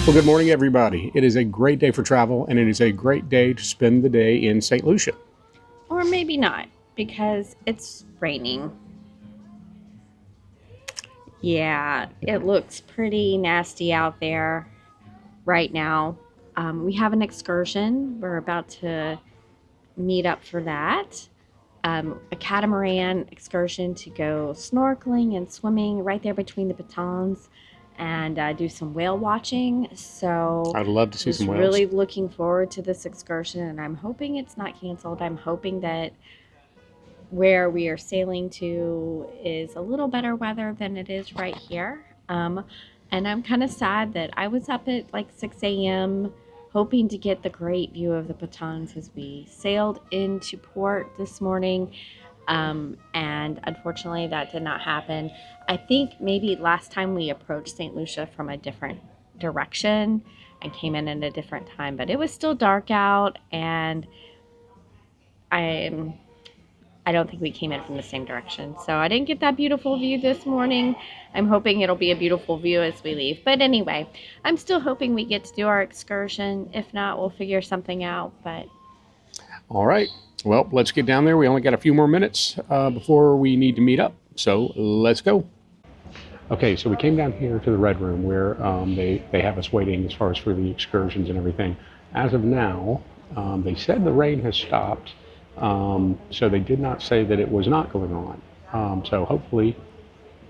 Well, good morning, everybody. It is a great day for travel, and it is a great day to spend the day in St. Lucia. Or maybe not, because it's raining. Yeah, it looks pretty nasty out there right now. We have an excursion. We're about to meet up for that. A catamaran excursion to go snorkeling and swimming right there between the batons and do some whale watching. So I'd love to see some just whales. really looking forward to this excursion, and I'm hoping it's not canceled. I'm hoping that where we are sailing to is a little better weather than it is right here. And I'm kind of sad that I was up at like 6 a.m. hoping to get the great view of the batons as we sailed into port this morning. And unfortunately, that did not happen. I think maybe last time we approached St. Lucia from a different direction and came in at a different time, but it was still dark out, and I don't think we came in from the same direction. So I didn't get that beautiful view this morning. I'm hoping it'll be a beautiful view as we leave. But anyway, I'm still hoping we get to do our excursion. If not, we'll figure something out. But All right. Well, let's get down there. We only got a few more minutes before we need to meet up. So let's go. Okay, so we came down here to the Red Room where they have us waiting as far as for the excursions and everything. As of now, they said the rain has stopped. So they did not say that it was not going on. So hopefully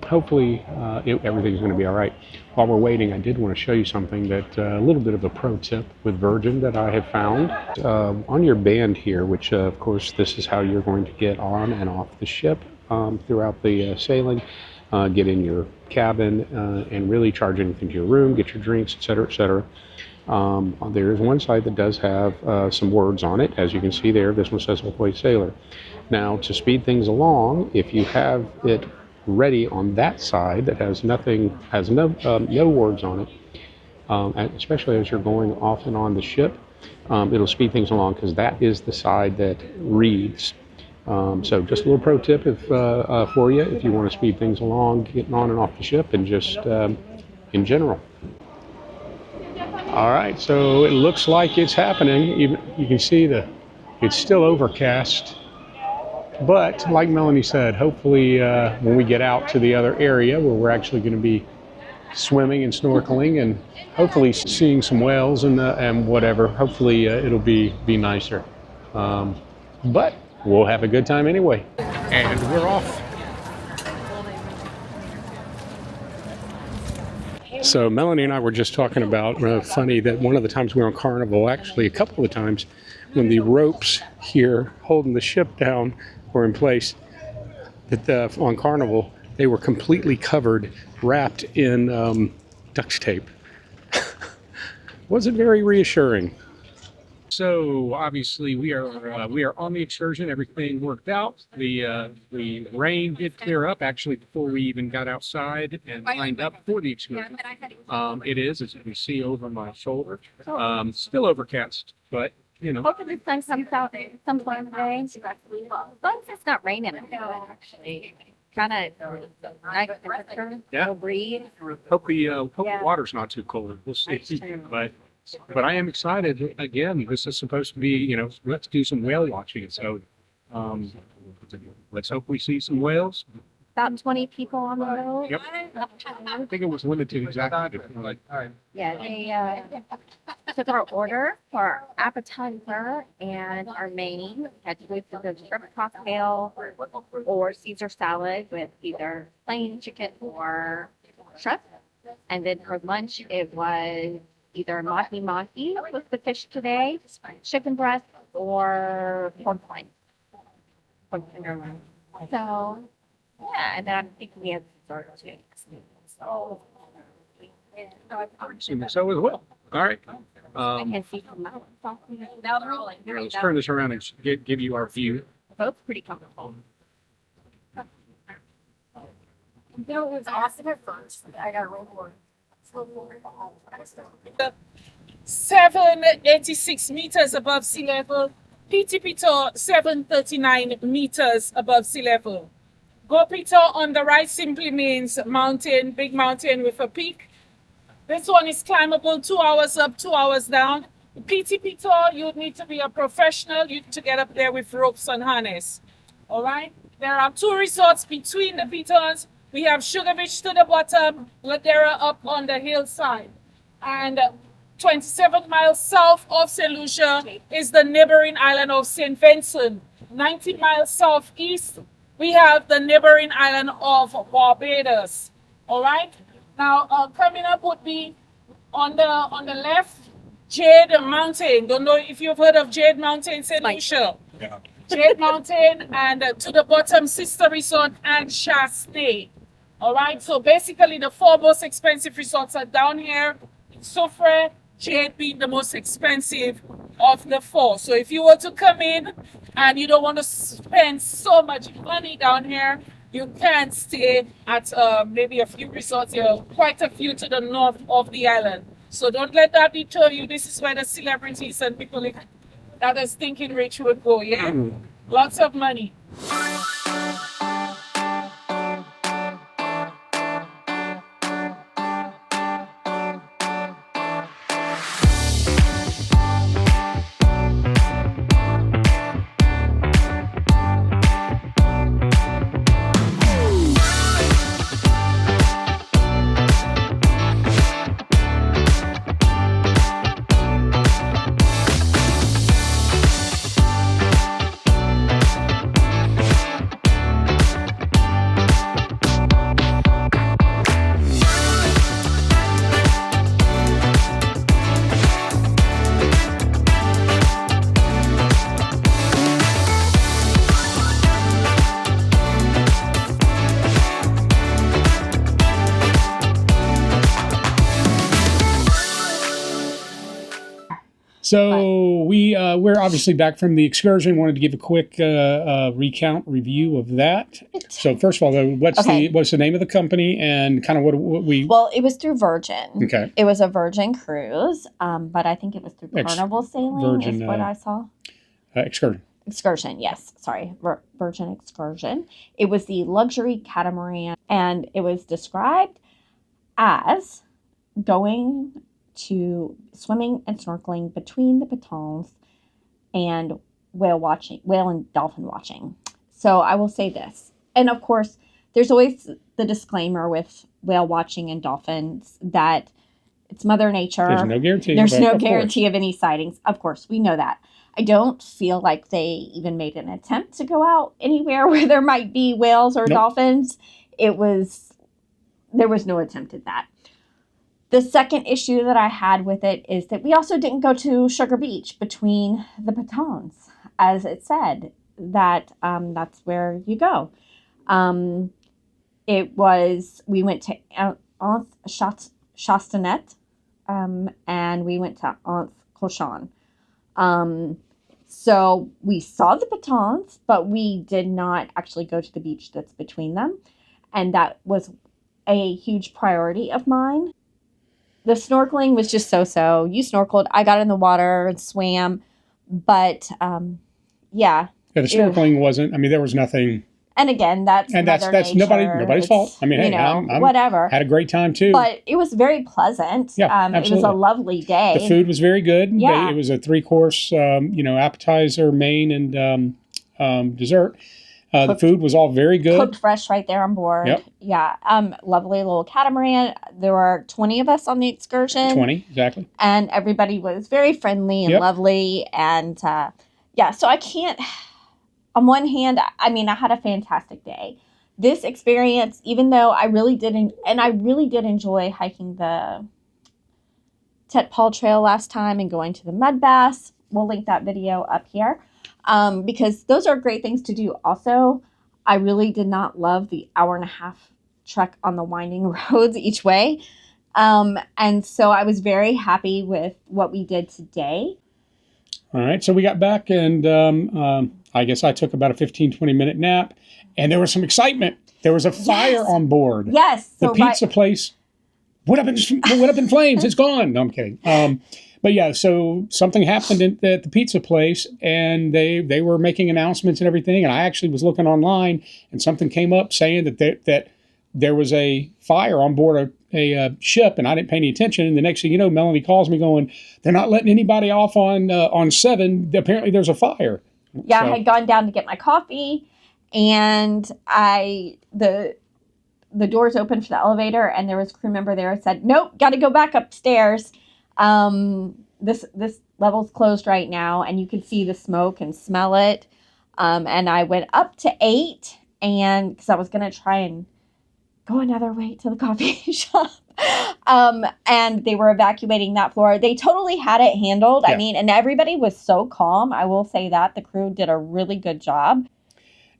everything's going to be all right. While we're waiting, I did want to show you something that a little bit of a pro tip with Virgin that I have found. On your band here, which of course this is how you're going to get on and off the ship throughout the sailing, get in your cabin and really charge anything to your room, get your drinks, etc., etc. There is one side that does have some words on it. As you can see there, this one says Ahoy Sailor. Now, to speed things along, if you have it ready on that side that has no words on it, especially as you're going off and on the ship, it'll speed things along because that is the side that reads. So just a little pro tip for you if you want to speed things along, getting on and off the ship, and just in general. All right, so it looks like it's happening. You can see it's still overcast. But like Melanie said, hopefully when we get out to the other area where we're actually going to be swimming and snorkeling and hopefully seeing some whales and whatever, hopefully it'll be nicer. But we'll have a good time anyway. And we're off. So Melanie and I were just talking about, funny that one of the times we were on Carnival, actually a couple of times, when the ropes here holding the ship down were in place, that on Carnival, they were completely covered, wrapped in duct tape. Wasn't very reassuring. So obviously we are on the excursion. Everything worked out. The rain did clear up actually before we even got outside and lined up for the excursion. It is, as you can see over my shoulder, still overcast, but you know. Hopefully the sun comes out some point today. As long as it's not raining, actually. Kind of nice temperature. Yeah. No breeze. Hope the water's not too cold. We'll see. But I am excited. Again, this is supposed to be, let's do some whale watching. So let's hope we see some whales. About 20 people on the boat. Yep. I think it was limited exactly. Yeah, they took our order for our appetizer and our main. We had to go for the shrimp cocktail or Caesar salad with either plain chicken or shrimp. And then for lunch, it was either mahi-mahi with the fish today, chicken breast, or pork loin. So, yeah, and then I'm thinking we have dessert too. So, So as well. All right. I can see from that one. Now they're rolling. Let's turn this around and give you our view. Both pretty comfortable. It was awesome at first. I got a roll board. 786 meters above sea level. PT Pito 739 meters above sea level. Go Pito on the right simply means mountain, big mountain with a peak. This one is climbable, 2 hours up, 2 hours down. The PTP tour, you would need to be a professional to get up there with ropes and harness. All right. There are 2 resorts between the pitons. We have Sugar Beach to the bottom, Ladera up on the hillside. And 27 miles south of St. Lucia is the neighboring island of St. Vincent. 90 miles southeast, we have the neighboring island of Barbados. All right. Now, coming up would be on the left, Jade Mountain. Don't know if you've heard of Jade Mountain, St. Lucia. Yeah. Jade Mountain, and to the bottom, Sister Resort and Shastay. All right, so basically the 4 most expensive resorts are down here. Soufrière, Jade being the most expensive of the 4. So if you were to come in and you don't want to spend so much money down here, you can stay at maybe a few resorts here, quite a few to the north of the island. So don't let that deter you. This is where the celebrities and people that is thinking rich would go, yeah? Lots of money. So we're obviously back from the excursion. Wanted to give a quick review of that. So first of all, though, what's the name of the company and kind of what we? Well, it was through Virgin. Okay. It was a Virgin cruise, but I think it was through Carnival Sailing. Virgin, is what I saw. Excursion. Excursion, yes. Sorry, Virgin Excursion. It was the luxury catamaran, and it was described as going to swimming and snorkeling between the pitons and whale and dolphin watching. So I will say this, and of course, there's always the disclaimer with whale watching and dolphins that it's Mother Nature. There's no guarantee. There's no guarantee of any sightings. Of course, we know that. I don't feel like they even made an attempt to go out anywhere where there might be whales or dolphins. There was no attempt at that. The second issue that I had with it is that we also didn't go to Sugar Beach between the pitons, as it said that that's where you go. We went to Chastanet, and we went to Cochon. So we saw the pitons, but we did not actually go to the beach that's between them. And that was a huge priority of mine. The snorkeling was just so-so. You snorkeled, I got in the water and swam, but yeah. Yeah, the snorkeling wasn't, I mean, there was nothing. And again, that's nobody's fault. I mean, hey, I'm whatever. Had a great time too. But it was very pleasant. Yeah, absolutely. It was a lovely day. The food was very good. Yeah. It was a 3-course, appetizer, main, and dessert. The food was all very good. Cooked fresh right there on board. Yep. Yeah. Lovely little catamaran. There were 20 of us on the excursion. 20, exactly. And everybody was very friendly and lovely. And so I can't, on one hand, I mean, I had a fantastic day. This experience, even though I really did enjoy hiking the Tet Paul Trail last time and going to the mud baths. We'll link that video up here. Because those are great things to do. Also, I really did not love the 1.5-hour trek on the winding roads each way. And so I was very happy with what we did today. All right. So we got back and I guess I took about a 15-20 minute nap and there was some excitement. There was a fire on board. Yes. The pizza place went up in flames. It's gone. No, I'm kidding. But yeah, so something happened at the pizza place, and they were making announcements and everything. And I actually was looking online, and something came up saying that there was a fire on board a ship, and I didn't pay any attention. And the next thing you know, Melanie calls me going, they're not letting anybody off on 7. Apparently there's a fire. Yeah, So- I had gone down to get my coffee, and the doors opened for the elevator, and there was a crew member there who said, nope, got to go back upstairs. This level's closed right now, and you could see the smoke and smell it. And I went up to 8, and because I was going to try and go another way to the coffee shop. And they were evacuating that floor. They totally had it handled. Yeah. I mean, and everybody was so calm. I will say that the crew did a really good job.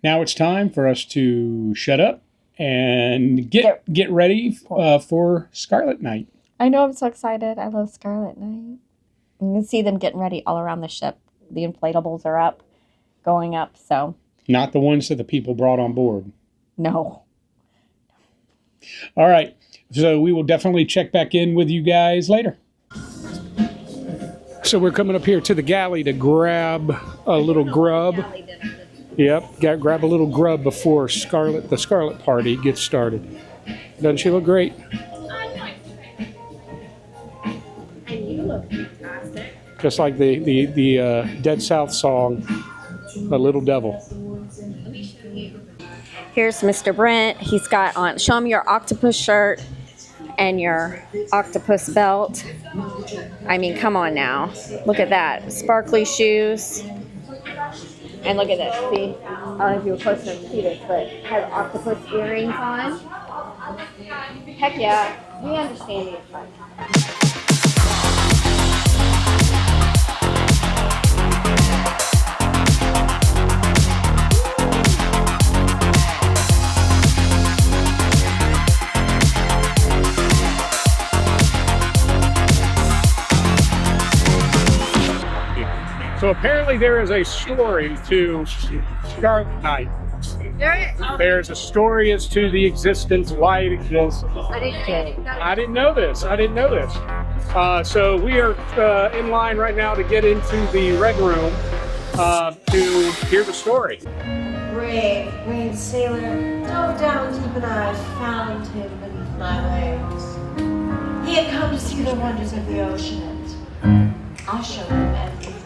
Now it's time for us to shut up and get ready for Scarlet Night. I know, I'm so excited. I love Scarlet Night. You can see them getting ready all around the ship. The inflatables are up, going up, so. Not the ones that the people brought on board. No. All right. So we will definitely check back in with you guys later. So we're coming up here to the galley to grab a little grub. Yep, grab a little grub before the Scarlet Party gets started. Doesn't she look great? And you look fantastic. Just like the Dead South song, "A Little Devil." Here's Mr. Brent. He's got on, show him your octopus shirt and your octopus belt. I mean, come on now. Look at that. Sparkly shoes. And look at this. See? I don't know if you were close enough to see this, but has octopus earrings on. Heck yeah. We understand the effect. So apparently there is a story to Scarlet Night. There's a story as to the existence, why it exists. I didn't know this. So we are in line right now to get into the red room to hear the story. Brave sailor, dove down deep and I found him beneath my waves. He had come to see the wonders of the ocean, and I showed him everything.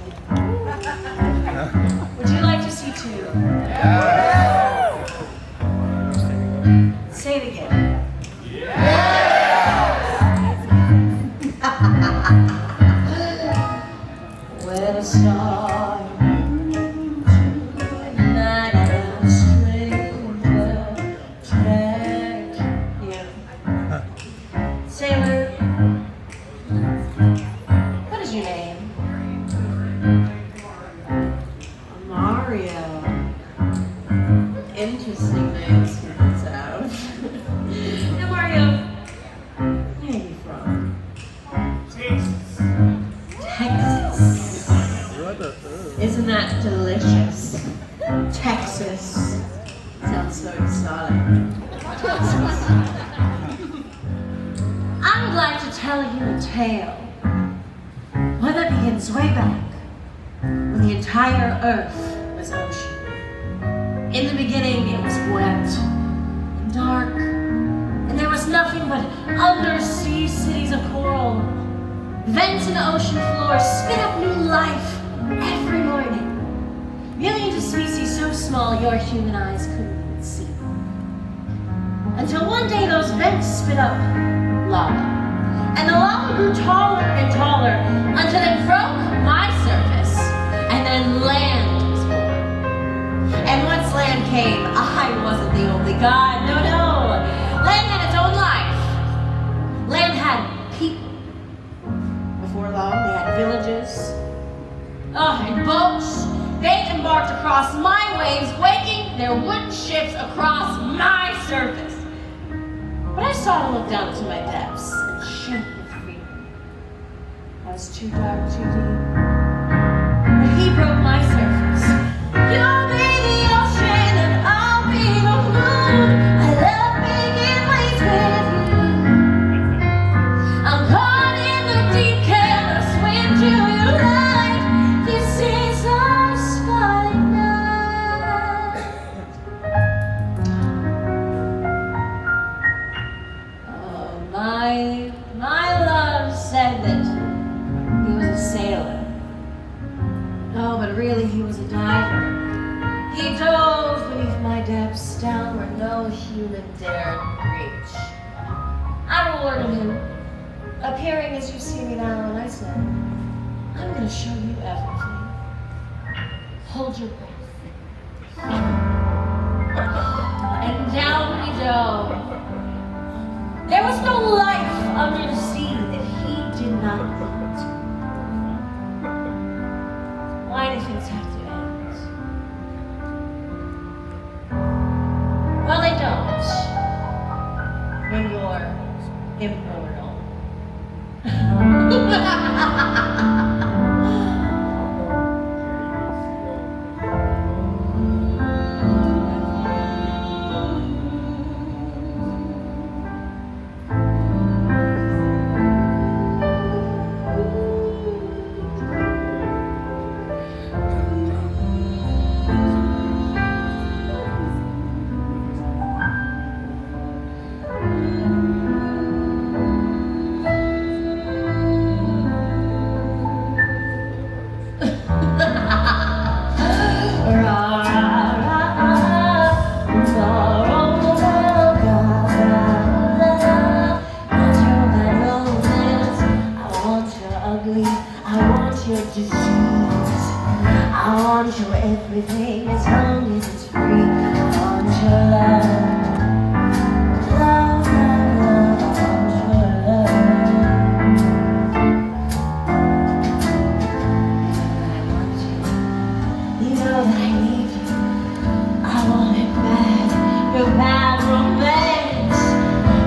Would you like to see too? Say it again. When a star night and a stranger track you. Sailor, what is your name? Mario. Interesting name, turns out. Now, Mario, where are you from? Texas. Isn't that delicious? Texas. Sounds so exotic. Texas. I would like to tell you a tale. One that begins way back when the entire earth was ocean. In the beginning, it was wet and dark, and there was nothing but undersea cities of coral. Vents in the ocean floor spit up new life every morning. Millions of species so small your human eyes couldn't even see. Until one day those vents spit up lava. And the lava grew taller and taller until it broke my surface. And then land was born. And once land came, I wasn't the only god. No, no. Land had its own life. Land had people. Before long, they had villages. And boats. They embarked across my waves, waking their wooden ships across my surface. But I saw him look down into my depths and shake with fear. I was too dark, too deep. But he broke my surface. You'll be the ocean and I'll be the moon. I love making waves with you. I'm caught in the deep, can I swim to your light? This is our Scarlet Night. Oh, my but really he was a diver. He dove beneath my depths, down where no human dared reach. I rewarded him, appearing as you see me now, and I said, I'm gonna show you everything. Hold your breath. And down we dove. There was no life under the sea that he did not want. Why do things have to end? Well, they don't. When you're immortal. Everything as long as it's free. I want your love. Love, love, love. I want your love. I want you. You know that I need you. I want it bad. Your bad romance.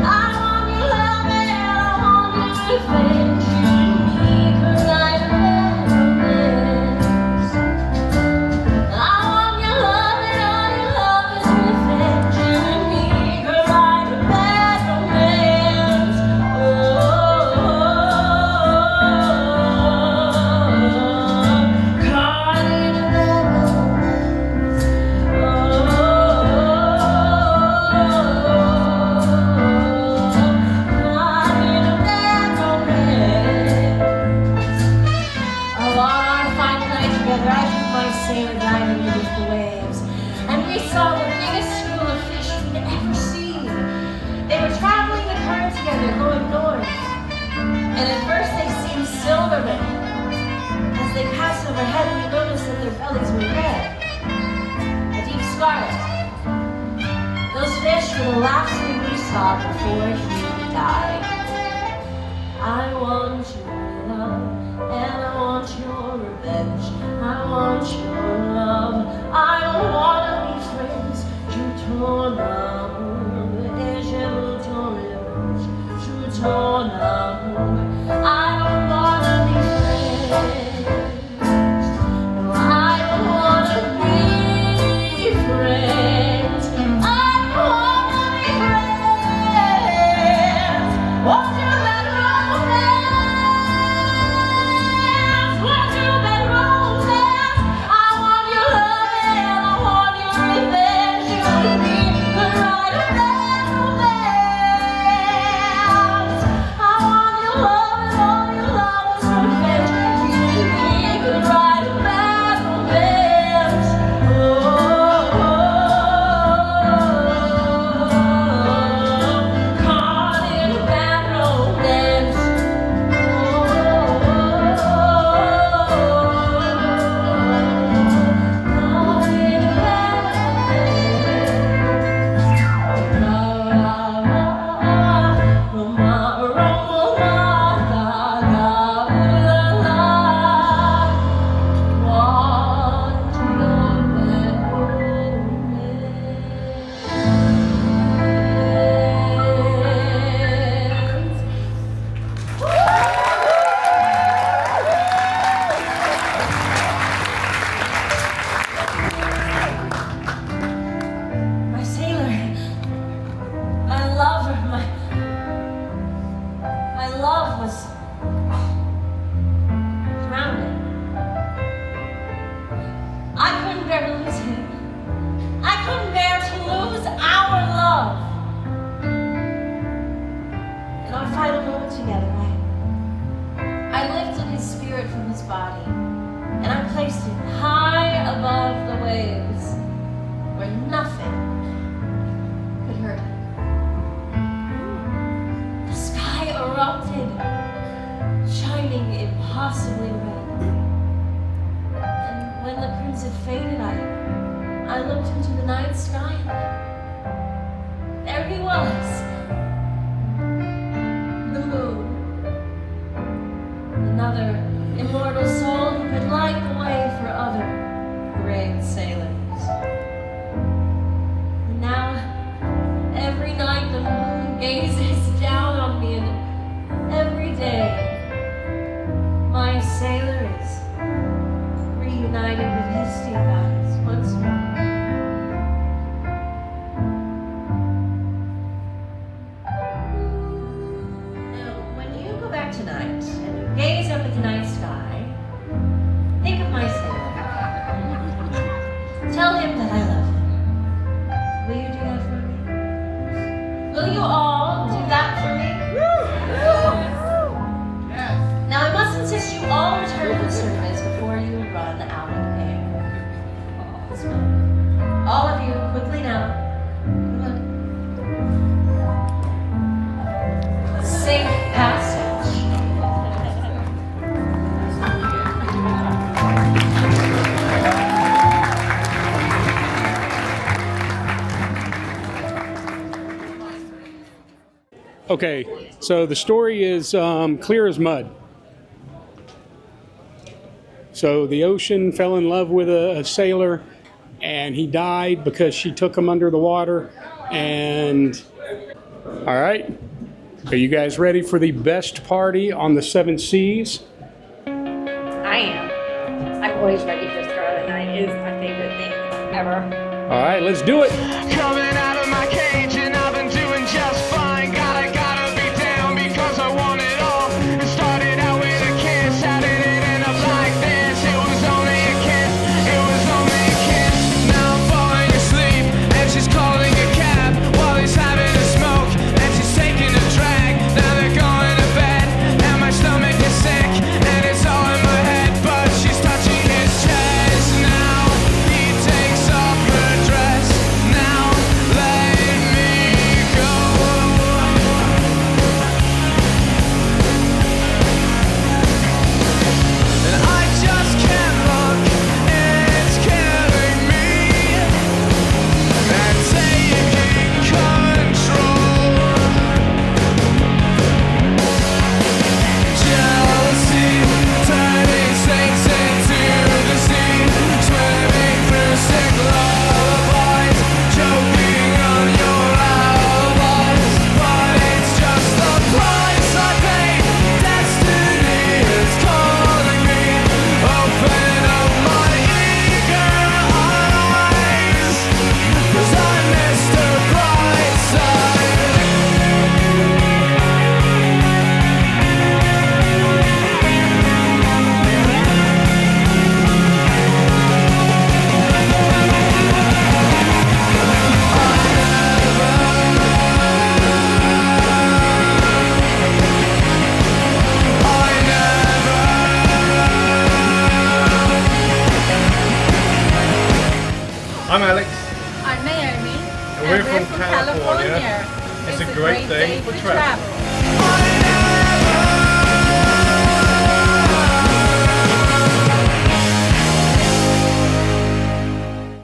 I want your love and I want your revenge. You need me 'cause I'm a bad romance. I want your love and all your love is revenge. You and me 'cause I'm a bad romance. Oh, caught in a bad romance. Caught in a bad romance. On our final night together, I took my sailor diving beneath the waves, and we saw the biggest school of fish we had ever seen. They were traveling the current together, going north, and at first they seemed silver, but as they passed overhead, we noticed that their bellies were red, a deep scarlet. Those fish were the last thing we saw before he died. I want your love, and I want your revenge. I want your love. I don't wanna be friends. Je ton amour, et je veux ton revanche. Je ton amour. I don't wanna be friends. No, I don't wanna be friends. I don't wanna be friends. Want you that romance? Want you that romance? I want your love and I want your revenge. You and me could write a bad romance. I want your love and all your love is revenge. You and me could write a bad romance. Caught in a bad romance. Caught in a bad My sailor, my lover, my love was drowning. I couldn't bear to lose him. I couldn't bear to lose our love. In our final moment together, I lifted his spirit from his body, and I placed it high above the waves where nothing could hurt it. The sky erupted, shining impossibly red. And when the crimson faded, I looked into the night sky, and there he was. The moon. Another immortal soul who could light the way for other brave sailors. And now, every night the moon gazes down on me, and every day my sailor is reunited with his dear eyes once more. Tonight, and you gaze up at the night sky, think of my sailor. Tell him that I love him. Will you do that for me? Will you all do that for me? Now I must insist you all return to the surface before you run out of air. All of you, quickly now. Safe passage. Okay, so the story is clear as mud. So the ocean fell in love with a sailor, and he died because she took him under the water. And all right, are you guys ready for the best party on the 7 seas? I am. I'm always ready for Scarlet Night. It is my favorite thing ever. All right, let's do it. Coming out of my cage and I've been doing just fine. Gotta be down because I want it all. It started out with a kiss. How did it end up like this? It was only a kiss. It was only a kiss. Now I'm falling asleep and she's calling a cab while he's having a smoke and she's taking a drag. Now they're going to bed and my stomach is sick and it's all in my head, but she's touching his chest. Now he takes off her dress. Now let me go. And I just can't look, it's killing me and taking control. Jealousy turning saints into the sea, swimming through sick lullabies, choking on your alibis. But it's just the price I pay. Destiny is calling me. Open up my eager eyes, 'cause I missed the bright side. I'm Alex, I'm Naomi. and we're from California. It's a great day for travel.